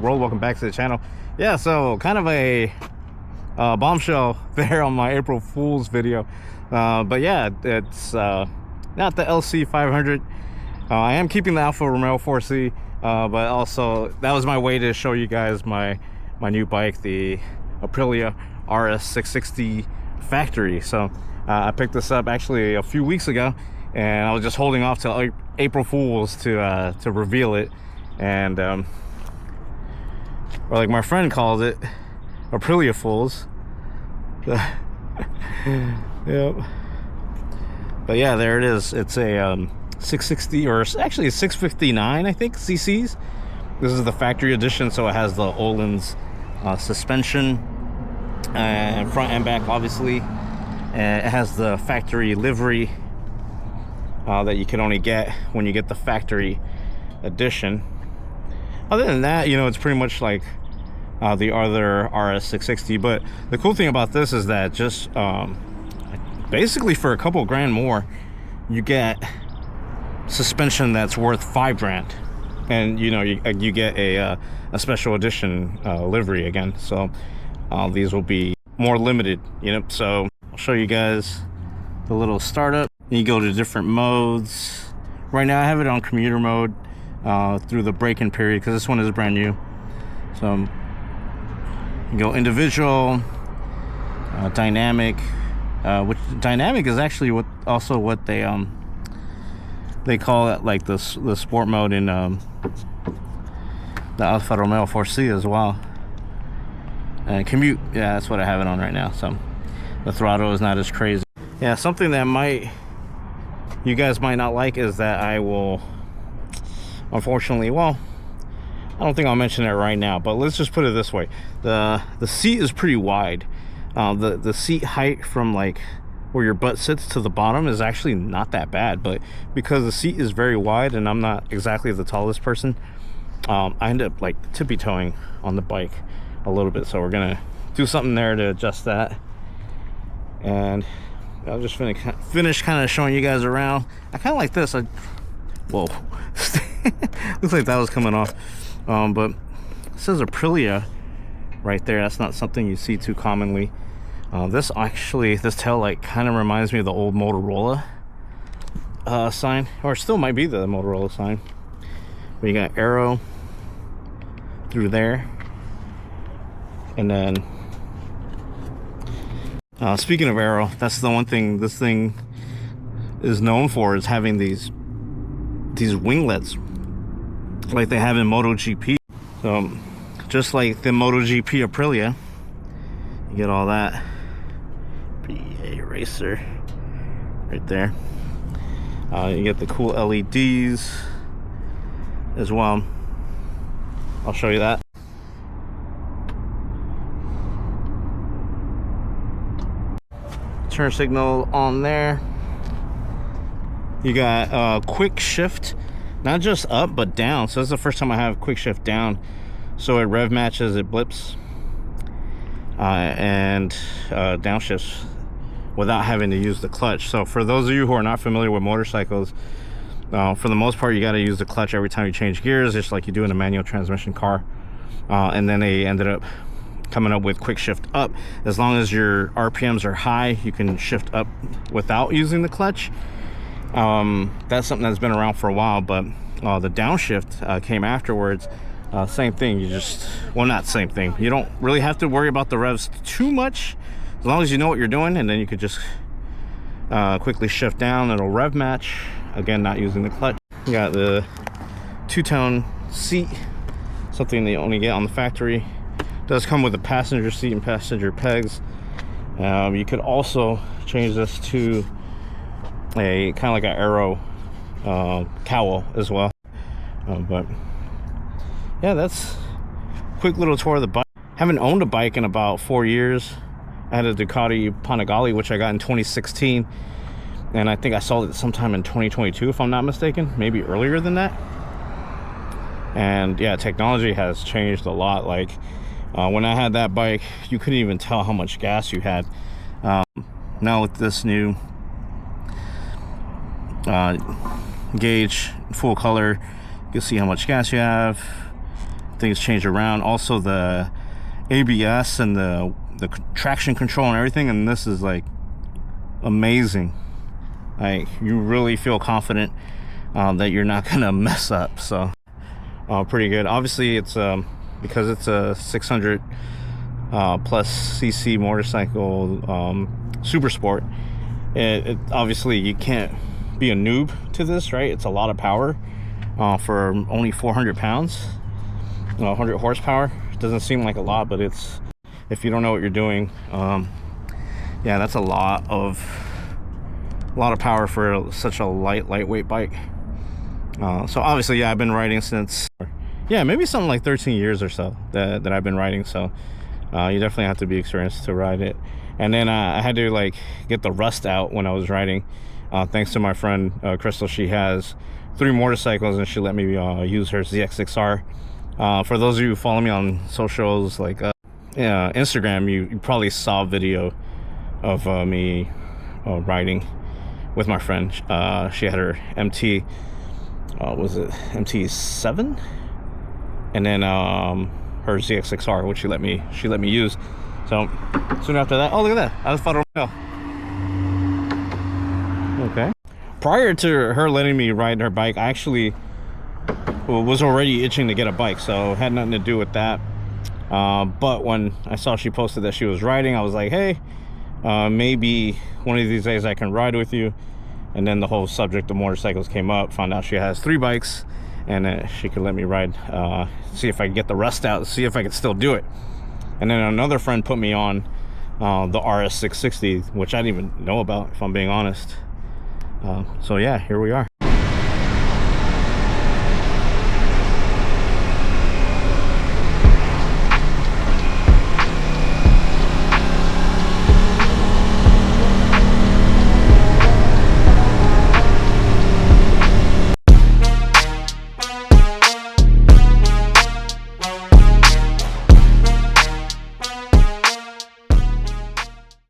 World, welcome back to the channel. Yeah, so kind of a bombshell there on my April Fool's video, but yeah, it's not the LC 500. I am keeping the Alfa Romeo 4C, but also that was my way to show you guys my new bike, the Aprilia RS660 factory. So I picked this up actually a few weeks ago, and I was just holding off till April Fool's to reveal it. And or like my friend called it, Aprilia Fools. Yep. But yeah, there it is. It's a 660, or actually a 659, I think, cc's. This is the factory edition, so it has the Öhlins suspension, front and back, obviously. And it has the factory livery that you can only get when you get the factory edition. Other than that, you know, it's pretty much like the other RS660. But the cool thing about this is that just basically for a couple grand more, you get suspension that's worth $5 grand, and you know, you get a special edition livery again. So these will be more limited, you know. So I'll show you guys the little startup. You go to different modes. Right now I have it on commuter mode through the break-in period, because this one is brand new. So you go individual, dynamic, which dynamic is actually what they call it, like the sport mode in the Alfa Romeo 4C as well. And commute, yeah, that's what I have it on right now. So the throttle is not as crazy. Yeah, something that you guys might not like is that I will, unfortunately, well, I don't think I'll mention it right now, but let's just put it this way. The seat is pretty wide. The seat height from like where your butt sits to the bottom is actually not that bad, but because the seat is very wide and I'm not exactly the tallest person, I end up like tippy-toeing on the bike a little bit. So we're gonna do something there to adjust that, and I'll just finish kind of showing you guys around. I kind of like this. Whoa. Looks like that was coming off. But it says Aprilia right there. That's not something you see too commonly. This tail light kind of reminds me of the old Motorola sign, or still might be the Motorola sign. But you got arrow through there, and then speaking of arrow, that's the one thing this thing is known for, is having these winglets like they have in MotoGP. So just like the MotoGP Aprilia, you get all that. PA Racer right there. You get the cool LEDs as well. I'll show you that. Turn signal on there. You got quick shift, not just up but down. So this is the first time I have quick shift down, so it rev matches, it blips, and downshifts without having to use the clutch. So for those of you who are not familiar with motorcycles, for the most part you got to use the clutch every time you change gears, just like you do in a manual transmission car. And then they ended up coming up with quick shift up. As long as your RPMs are high, you can shift up without using the clutch. That's something that's been around for a while, but the downshift came afterwards. Same thing, you just, well, not same thing, you don't really have to worry about the revs too much, as long as you know what you're doing, and then you could just quickly shift down. It'll rev match, again, not using the clutch. You got the two-tone seat, something that you only get on the factory. It does come with a passenger seat and passenger pegs. You could also change this to a kind of like an arrow cowl as well. But yeah, that's a quick little tour of the bike. Haven't owned a bike in about 4 years. I had a Ducati Panigale, which I got in 2016, and I think I sold it sometime in 2022, if I'm not mistaken, maybe earlier than that. And yeah, technology has changed a lot. Like when I had that bike, you couldn't even tell how much gas you had. Now with this new gauge, full color, you'll see how much gas you have. things change around. Also the ABS and the traction control and everything, and this is like amazing. Like, you really feel confident that you're not gonna mess up. So pretty good. Obviously it's because it's a 600 plus cc motorcycle, super sport, it obviously you can't be a noob to this, right? It's a lot of power for only 400 pounds, 100 horsepower. Doesn't seem like a lot, but it's, if you don't know what you're doing, yeah, that's a lot of power for such a lightweight bike. So obviously, yeah, I've been riding since, yeah, maybe something like 13 years or so that I've been riding. So you definitely have to be experienced to ride it. And then I had to like get the rust out when I was riding, thanks to my friend Crystal. She has 3 motorcycles and she let me use her ZX6R. For those of you who follow me on socials like yeah, Instagram, you probably saw a video of me riding with my friend. She had her MT, was it MT7, and then her ZX6R, which she let me use. So soon after that, oh look at that, I just found her. Okay, prior to her letting me ride her bike, I actually was already itching to get a bike, so it had nothing to do with that. But when I saw she posted that she was riding, I was like, hey, maybe one of these days I can ride with you. And then the whole subject of motorcycles came up. Found out she has 3 bikes, and she could let me ride, see if I could get the rust out, see if I could still do it. And then another friend put me on the RS660, which I didn't even know about, if I'm being honest. So yeah, here we are.